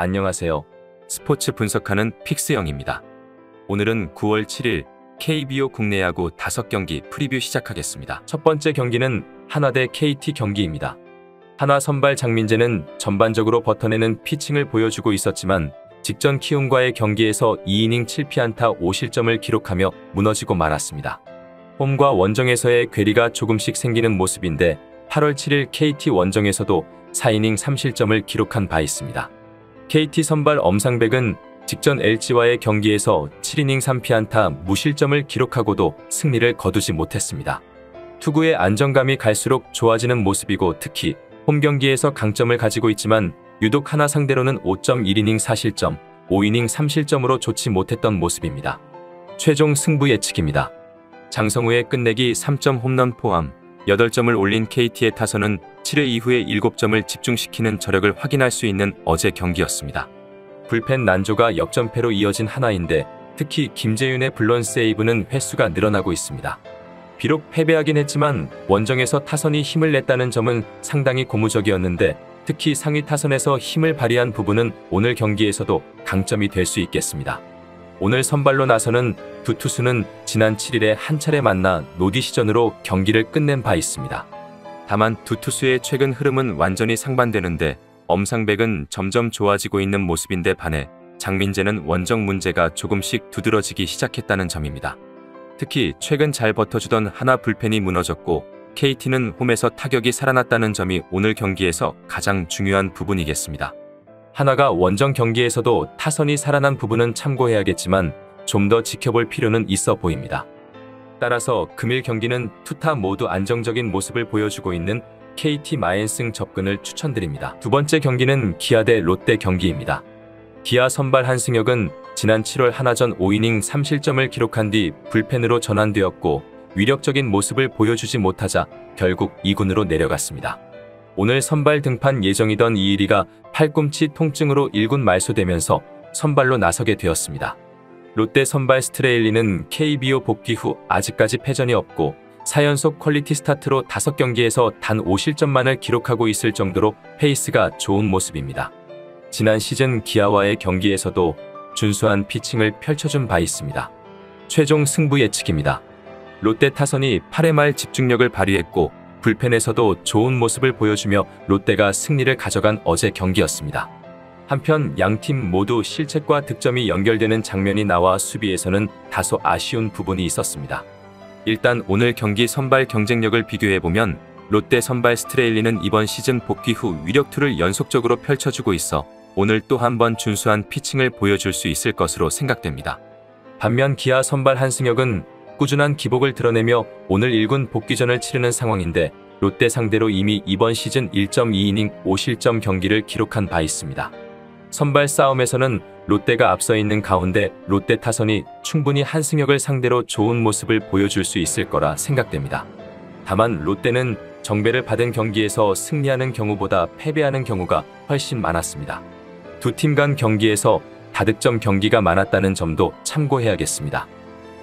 안녕하세요. 스포츠 분석하는 픽스영입니다. 오늘은 9월 7일 KBO 국내 야구 5경기 프리뷰 시작하겠습니다. 첫 번째 경기는 하나 대 KT 경기입니다. 하나 선발 장민재는 전반적으로 버텨내는 피칭을 보여주고 있었지만 직전 키움과의 경기에서 2이닝 7피안타 5실점을 기록하며 무너지고 말았습니다. 홈과 원정에서의 괴리가 조금씩 생기는 모습인데 8월 7일 KT 원정에서도 4이닝 3실점을 기록한 바 있습니다. KT 선발 엄상백은 직전 LG와의 경기에서 7이닝 3피안타 무실점을 기록하고도 승리를 거두지 못했습니다. 투구의 안정감이 갈수록 좋아지는 모습이고 특히 홈 경기에서 강점을 가지고 있지만 유독 하나 상대로는 5.1이닝 4실점, 5이닝 3실점으로 좋지 못했던 모습입니다. 최종 승부 예측입니다. 장성우의 끝내기 3점 홈런 포함 8점을 올린 KT의 타선은 7회 이후에 7점을 집중시키는 저력을 확인할 수 있는 어제 경기였습니다. 불펜 난조가 역전패로 이어진 하나인데 특히 김재윤의 블론 세이브는 횟수가 늘어나고 있습니다. 비록 패배하긴 했지만 원정에서 타선이 힘을 냈다는 점은 상당히 고무적이었는데 특히 상위 타선에서 힘을 발휘한 부분은 오늘 경기에서도 강점이 될 수 있겠습니다. 오늘 선발로 나서는 두 투수는 지난 7일에 한 차례 만나 노디시전으로 경기를 끝낸 바 있습니다. 다만 두 투수의 최근 흐름은 완전히 상반되는데 엄상백은 점점 좋아지고 있는 모습인데 반해 장민재는 원정 문제가 조금씩 두드러지기 시작했다는 점입니다. 특히 최근 잘 버텨주던 하나 불펜이 무너졌고 KT는 홈에서 타격이 살아났다는 점이 오늘 경기에서 가장 중요한 부분이겠습니다. 하나가 원정 경기에서도 타선이 살아난 부분은 참고해야겠지만 좀 더 지켜볼 필요는 있어 보입니다. 따라서 금일 경기는 투타 모두 안정적인 모습을 보여주고 있는 KT 마엔승 접근을 추천드립니다. 두 번째 경기는 기아 대 롯데 경기입니다. 기아 선발 한승혁은 지난 7월 하나전 5이닝 3실점을 기록한 뒤 불펜으로 전환되었고 위력적인 모습을 보여주지 못하자 결국 2군으로 내려갔습니다. 오늘 선발 등판 예정이던 이일이가 팔꿈치 통증으로 1군 말소되면서 선발로 나서게 되었습니다. 롯데 선발 스트레일리는 KBO 복귀 후 아직까지 패전이 없고 4연속 퀄리티 스타트로 5경기에서 단 5실점만을 기록하고 있을 정도로 페이스가 좋은 모습입니다. 지난 시즌 기아와의 경기에서도 준수한 피칭을 펼쳐준 바 있습니다. 최종 승부 예측입니다. 롯데 타선이 8회 말 집중력을 발휘했고 불펜에서도 좋은 모습을 보여주며 롯데가 승리를 가져간 어제 경기였습니다. 한편 양팀 모두 실책과 득점이 연결되는 장면이 나와 수비에서는 다소 아쉬운 부분이 있었습니다. 일단 오늘 경기 선발 경쟁력을 비교해보면 롯데 선발 스트레일리는 이번 시즌 복귀 후 위력투를 연속적으로 펼쳐주고 있어 오늘 또 한 번 준수한 피칭을 보여줄 수 있을 것으로 생각됩니다. 반면 기아 선발 한승혁은 꾸준한 기복을 드러내며 오늘 1군 복귀전을 치르는 상황인데 롯데 상대로 이미 이번 시즌 1.2이닝 5실점 경기를 기록한 바 있습니다. 선발 싸움에서는 롯데가 앞서 있는 가운데 롯데 타선이 충분히 한승혁을 상대로 좋은 모습을 보여줄 수 있을 거라 생각됩니다. 다만 롯데는 정배를 받은 경기에서 승리하는 경우보다 패배하는 경우가 훨씬 많았습니다. 두 팀 간 경기에서 다득점 경기가 많았다는 점도 참고해야겠습니다.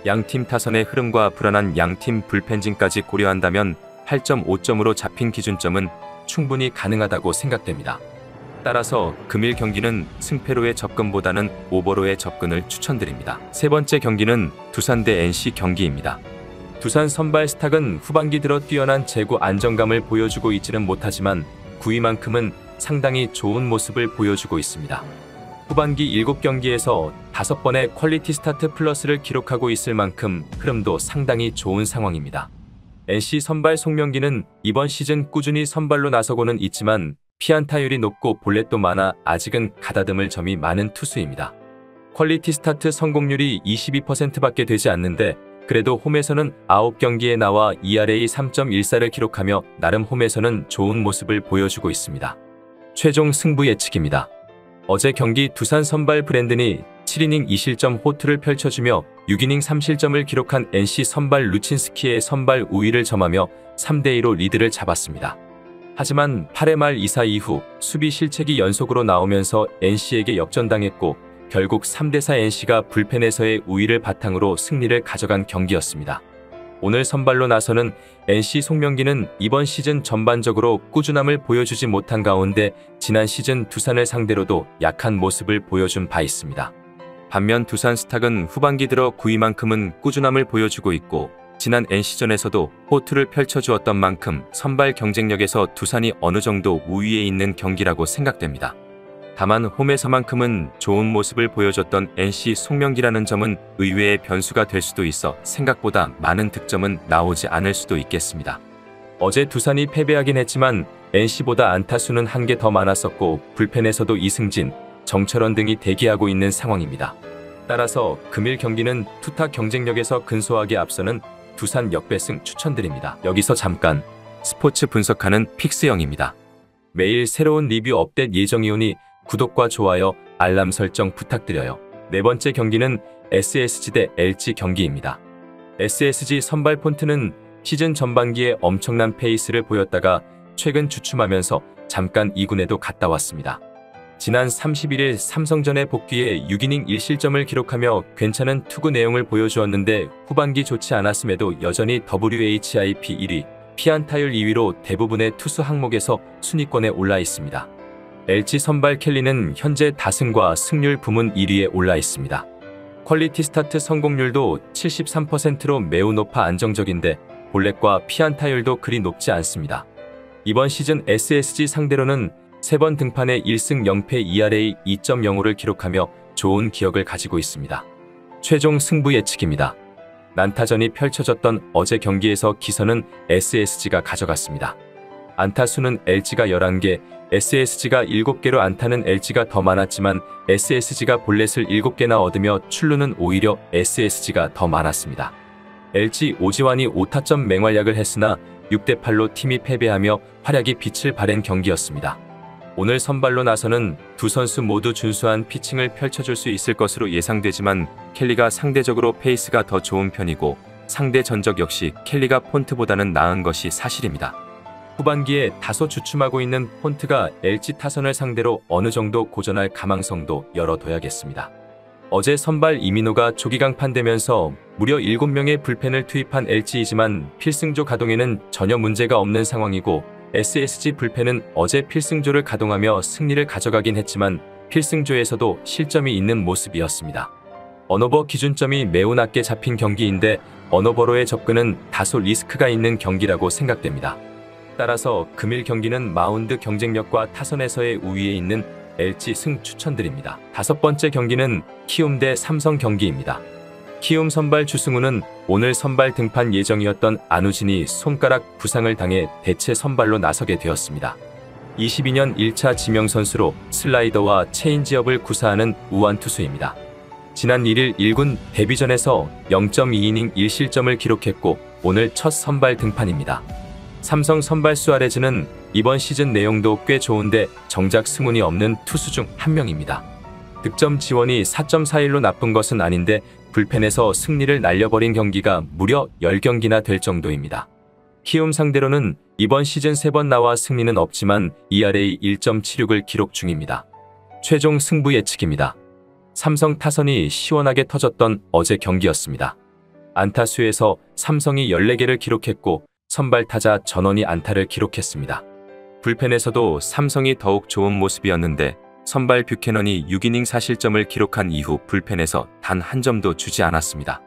양팀 타선의 흐름과 불안한 양팀 불펜진까지 고려한다면 8.5점으로 잡힌 기준점은 충분히 가능하다고 생각됩니다. 따라서 금일 경기는 승패로의 접근보다는 오버로의 접근을 추천드립니다. 세 번째 경기는 두산 대 NC 경기입니다. 두산 선발 스탁은 후반기 들어 뛰어난 제구 안정감을 보여주고 있지는 못하지만 9위만큼은 상당히 좋은 모습을 보여주고 있습니다. 후반기 7경기에서 5번의 퀄리티 스타트 플러스를 기록하고 있을 만큼 흐름도 상당히 좋은 상황입니다. NC 선발 송명기는 이번 시즌 꾸준히 선발로 나서고는 있지만 피안타율이 높고 볼넷도 많아 아직은 가다듬을 점이 많은 투수입니다. 퀄리티 스타트 성공률이 22%밖에 되지 않는데 그래도 홈에서는 9경기에 나와 ERA 3.14를 기록하며 나름 홈에서는 좋은 모습을 보여주고 있습니다. 최종 승부 예측입니다. 어제 경기 두산 선발 브랜든이 7이닝 2실점 호투를 펼쳐주며 6이닝 3실점을 기록한 NC 선발 루친스키의 선발 우위를 점하며 3대2로 리드를 잡았습니다. 하지만 8회 말 2사 이후 수비 실책이 연속으로 나오면서 NC에게 역전당했고 결국 3대4 NC가 불펜에서의 우위를 바탕으로 승리를 가져간 경기였습니다. 오늘 선발로 나서는 NC 송명기는 이번 시즌 전반적으로 꾸준함을 보여주지 못한 가운데 지난 시즌 두산을 상대로도 약한 모습을 보여준 바 있습니다. 반면 두산 스탁은 후반기 들어 9위만큼은 꾸준함을 보여주고 있고 지난 NC전에서도 호투를 펼쳐주었던 만큼 선발 경쟁력에서 두산이 어느 정도 우위에 있는 경기라고 생각됩니다. 다만 홈에서만큼은 좋은 모습을 보여줬던 NC 송명기라는 점은 의외의 변수가 될 수도 있어 생각보다 많은 득점은 나오지 않을 수도 있겠습니다. 어제 두산이 패배하긴 했지만 NC보다 안타수는 한 개 더 많았었고 불펜에서도 이승진, 정철원 등이 대기하고 있는 상황입니다. 따라서 금일 경기는 투타 경쟁력에서 근소하게 앞서는 두산 역배승 추천드립니다. 여기서 잠깐 스포츠 분석하는 픽스영입니다. 매일 새로운 리뷰 업데이트 예정이오니 구독과 좋아요, 알람 설정 부탁드려요. 네 번째 경기는 SSG 대 LG 경기입니다. SSG 선발 폰트는 시즌 전반기에 엄청난 페이스를 보였다가 최근 주춤하면서 잠깐 2군에도 갔다 왔습니다. 지난 31일 삼성전에 복귀해 6이닝 1실점을 기록하며 괜찮은 투구 내용을 보여주었는데 후반기 좋지 않았음에도 여전히 WHIP 1위, 피안타율 2위로 대부분의 투수 항목에서 순위권에 올라 있습니다. LG 선발 켈리는 현재 다승과 승률 부문 1위에 올라 있습니다. 퀄리티 스타트 성공률도 73%로 매우 높아 안정적인데 볼넷과 피안타율도 그리 높지 않습니다. 이번 시즌 SSG 상대로는 3번 등판에 1승 0패 ERA 2.05를 기록하며 좋은 기억을 가지고 있습니다. 최종 승부 예측입니다. 난타전이 펼쳐졌던 어제 경기에서 기선은 SSG가 가져갔습니다. 안타수는 LG가 11개, SSG가 7개로 안타는 LG가 더 많았지만 SSG가 볼넷을 7개나 얻으며 출루는 오히려 SSG가 더 많았습니다. LG 오지환이 5타점 맹활약을 했으나 6대8로 팀이 패배하며 활약이 빛을 발한 경기였습니다. 오늘 선발로 나서는 두 선수 모두 준수한 피칭을 펼쳐줄 수 있을 것으로 예상되지만 켈리가 상대적으로 페이스가 더 좋은 편이고 상대 전적 역시 켈리가 폰트보다는 나은 것이 사실입니다. 후반기에 다소 주춤하고 있는 폰트가 LG 타선을 상대로 어느 정도 고전할 가망성도 열어둬야겠습니다. 어제 선발 이민호가 조기 강판되면서 무려 7명의 불펜을 투입한 LG이지만 필승조 가동에는 전혀 문제가 없는 상황이고 SSG 불펜은 어제 필승조를 가동하며 승리를 가져가긴 했지만 필승조에서도 실점이 있는 모습이었습니다. 언어버 기준점이 매우 낮게 잡힌 경기인데 언어버로의 접근은 다소 리스크가 있는 경기라고 생각됩니다. 따라서 금일 경기는 마운드 경쟁력과 타선에서의 우위에 있는 LG 승 추천드립니다. 다섯 번째 경기는 키움 대 삼성 경기입니다. 키움 선발 주승우는 오늘 선발 등판 예정이었던 안우진이 손가락 부상을 당해 대체 선발로 나서게 되었습니다. 22년 1차 지명 선수로 슬라이더와 체인지업을 구사하는 우완 투수입니다. 지난 1일 1군 데뷔전에서 0.2이닝 1실점을 기록했고 오늘 첫 선발 등판입니다. 삼성 선발 수아레즈는 이번 시즌 내용도 꽤 좋은데 정작 승운이 없는 투수 중 한 명입니다. 득점 지원이 4.41로 나쁜 것은 아닌데 불펜에서 승리를 날려버린 경기가 무려 10경기나 될 정도입니다. 키움 상대로는 이번 시즌 3번 나와 승리는 없지만 ERA 1.76을 기록 중입니다. 최종 승부 예측입니다. 삼성 타선이 시원하게 터졌던 어제 경기였습니다. 안타수에서 삼성이 14개를 기록했고 선발 타자 전원이 안타를 기록했습니다. 불펜에서도 삼성이 더욱 좋은 모습이었는데 선발 뷰캐넌이 6이닝 4실점을 기록한 이후 불펜에서 단 한 점도 주지 않았습니다.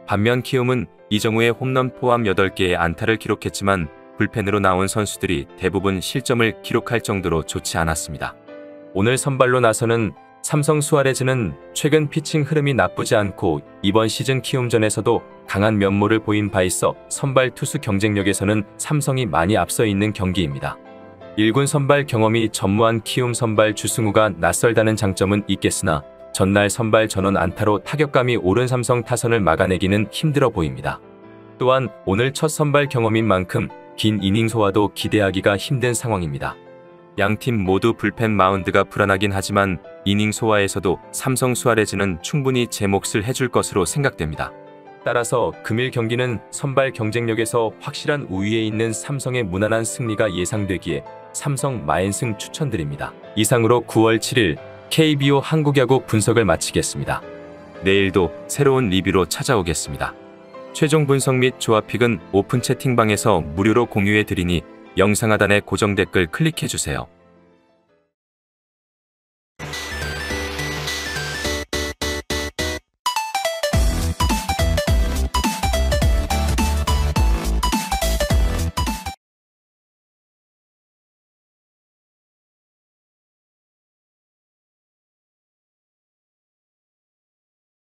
반면 키움은 이정우의 홈런 포함 8개의 안타를 기록했지만 불펜으로 나온 선수들이 대부분 실점을 기록할 정도로 좋지 않았습니다. 오늘 선발로 나서는 삼성 수아레즈는 최근 피칭 흐름이 나쁘지 않고 이번 시즌 키움전에서도 강한 면모를 보인 바 있어 선발 투수 경쟁력에서는 삼성이 많이 앞서 있는 경기입니다. 1군 선발 경험이 전무한 키움 선발 주승우가 낯설다는 장점은 있겠으나 전날 선발 전원 안타로 타격감이 오른 삼성 타선을 막아내기는 힘들어 보입니다. 또한 오늘 첫 선발 경험인 만큼 긴 이닝 소화도 기대하기가 힘든 상황입니다. 양팀 모두 불펜 마운드가 불안하긴 하지만 이닝 소화에서도 삼성 수아레즈는 충분히 제 몫을 해줄 것으로 생각됩니다. 따라서 금일 경기는 선발 경쟁력에서 확실한 우위에 있는 삼성의 무난한 승리가 예상되기에 삼성 마인승 추천드립니다. 이상으로 9월 7일 KBO 한국야구 분석을 마치겠습니다. 내일도 새로운 리뷰로 찾아오겠습니다. 최종 분석 및 조합픽은 오픈 채팅방에서 무료로 공유해 드리니 영상 하단의 고정 댓글 클릭해 주세요.